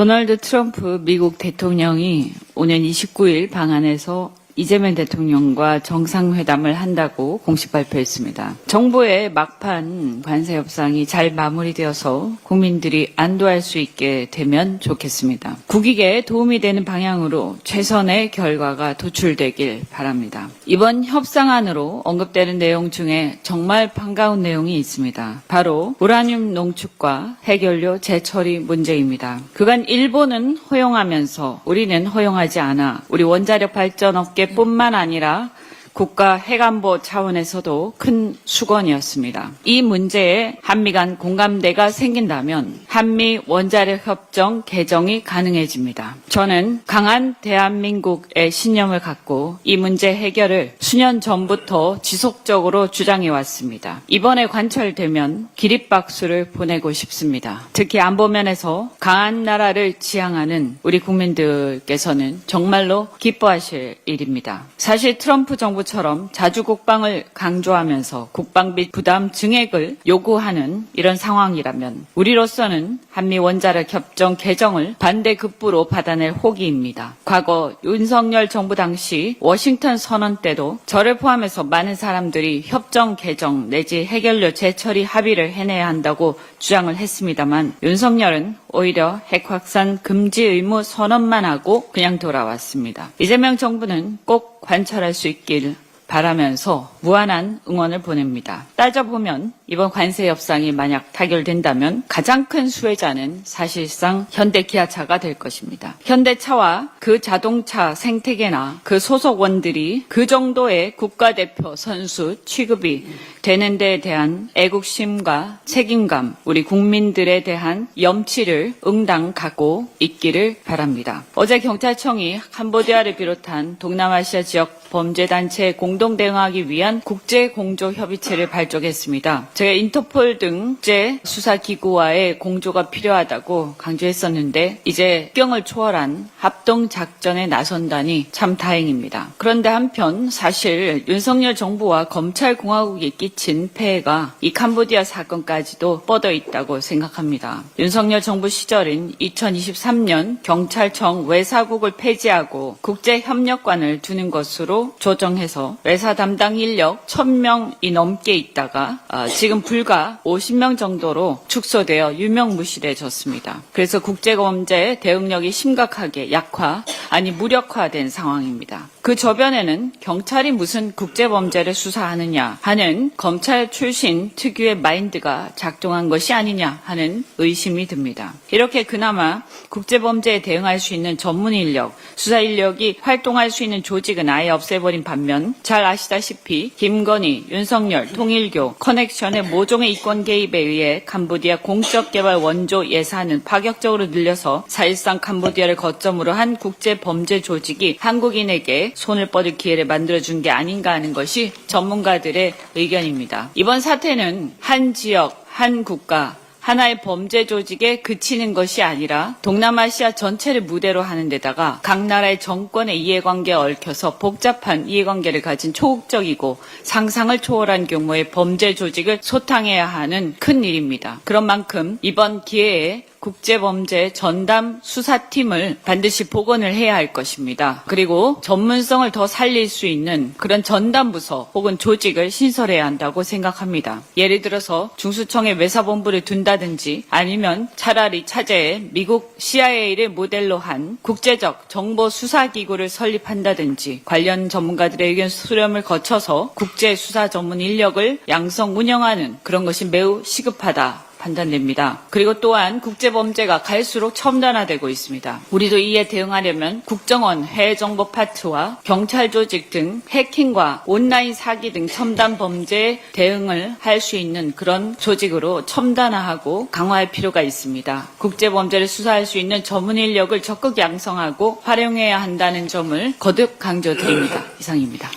도널드 트럼프 미국 대통령이 오는 29일 방한에서 이재명 대통령과 정상회담을 한다고 공식 발표했습니다. 정부의 막판 관세 협상이 잘 마무리되어서 국민들이 안도할 수 있게 되면 좋겠습니다. 국익에 도움이 되는 방향으로 최선의 결과가 도출되길 바랍니다. 이번 협상안으로 언급되는 내용 중에 정말 반가운 내용이 있습니다. 바로 우라늄 농축과 핵연료 재처리 문제입니다. 그간 일본은 허용하면서 우리는 허용하지 않아 우리 원자력 발전 업계 뿐만 아니라 국가 핵안보 차원에서도 큰 수건이었습니다. 이 문제에 한미 간 공감대가 생긴다면 한미 원자력 협정 개정이 가능해집니다. 저는 강한 대한민국의 신념을 갖고 이 문제 해결을 수년 전부터 지속적으로 주장해 왔습니다. 이번에 관철되면 기립박수를 보내고 싶습니다. 특히 안보면에서 강한 나라를 지향하는 우리 국민들께서는 정말로 기뻐하실 일입니다. 사실 트럼프 정부처럼 자주 국방을 강조하면서 국방비 부담 증액을 요구하는 이런 상황이라면 우리로서는 한미 원자력 협정 개정을 반대급부로 받아낼 호기입니다. 과거 윤석열 정부 당시 워싱턴 선언 때도 저를 포함해서 많은 사람들이 협정 개정 내지 핵연료 재처리 합의를 해내야 한다고 주장을 했습니다만 윤석열은 오히려 핵 확산 금지 의무 선언만 하고 그냥 돌아왔습니다. 이재명 정부는 꼭 관철할 수 있길 바라면서 무한한 응원을 보냅니다. 따져보면 이번 관세 협상이 만약 타결된다면 가장 큰 수혜자는 사실상 현대기아차가 될 것입니다. 현대차와 그 자동차 생태계나 그 소속원들이 그 정도의 국가대표 선수 취급이 되는 데에 대한 애국심과 책임감, 우리 국민들에 대한 염치를 응당 갖고 있기를 바랍니다. 어제 경찰청이 캄보디아를 비롯한 동남아시아 지역 범죄단체에 공동 대응하기 위한 국제공조협의체를 발족했습니다. 제가 인터폴 등 국제 수사기구와의 공조가 필요하다고 강조했었는데 이제 국경을 초월한 합동작전에 나선다니 참 다행입니다. 그런데 한편 사실 윤석열 정부와 검찰공화국이 끼친 폐해가 이 캄보디아 사건까지도 뻗어 있다고 생각합니다. 윤석열 정부 시절인 2023년 경찰청 외사국을 폐지하고 국제협력관을 두는 것으로 조정해서 외사 담당 인력 1000명이 넘게 있다가 지금 불과 50명 정도로 축소되어 유명무실해졌습니다. 그래서 국제범죄 대응력이 심각하게 약화 아니 무력화된 상황입니다. 그 저변에는 경찰이 무슨 국제범죄를 수사하느냐 하는 검찰 출신 특유의 마인드가 작동한 것이 아니냐 하는 의심이 듭니다. 이렇게 그나마 국제범죄에 대응할 수 있는 전문 인력, 수사 인력이 활동할 수 있는 조직은 아예 없애버린 반면 잘 아시다시피 김건희, 윤석열, 통일교, 커넥션의 모종의 이권 개입에 의해 캄보디아 공적개발 원조 예산은 파격적으로 늘려서 사실상 캄보디아를 거점으로 한 국제범죄 조직이 한국인에게 손을 뻗을 기회를 만들어준 게 아닌가 하는 것이 전문가들의 의견입니다. 이번 사태는 한 지역, 한 국가, 하나의 범죄 조직에 그치는 것이 아니라 동남아시아 전체를 무대로 하는 데다가 각 나라의 정권의 이해관계에 얽혀서 복잡한 이해관계를 가진 초국적이고 상상을 초월한 규모의 범죄 조직을 소탕해야 하는 큰 일입니다. 그런 만큼 이번 기회에 국제범죄 전담 수사팀을 반드시 복원을 해야 할 것입니다. 그리고 전문성을 더 살릴 수 있는 그런 전담부서 혹은 조직을 신설해야 한다고 생각합니다. 예를 들어서 중수청에 외사본부를 둔다든지 아니면 차라리 차제에 미국 CIA를 모델로 한 국제적 정보수사기구를 설립한다든지 관련 전문가들의 의견 수렴을 거쳐서 국제수사 전문 인력을 양성 운영하는 그런 것이 매우 시급하다. 판단됩니다. 그리고 또한 국제범죄가 갈수록 첨단화되고 있습니다. 우리도 이에 대응하려면 국정원 해외정보 파트와 경찰 조직 등 해킹과 온라인 사기 등 첨단 범죄에 대응을 할 수 있는 그런 조직으로 첨단화하고 강화할 필요가 있습니다. 국제범죄를 수사할 수 있는 전문 인력을 적극 양성하고 활용해야 한다는 점을 거듭 강조드립니다. 이상입니다.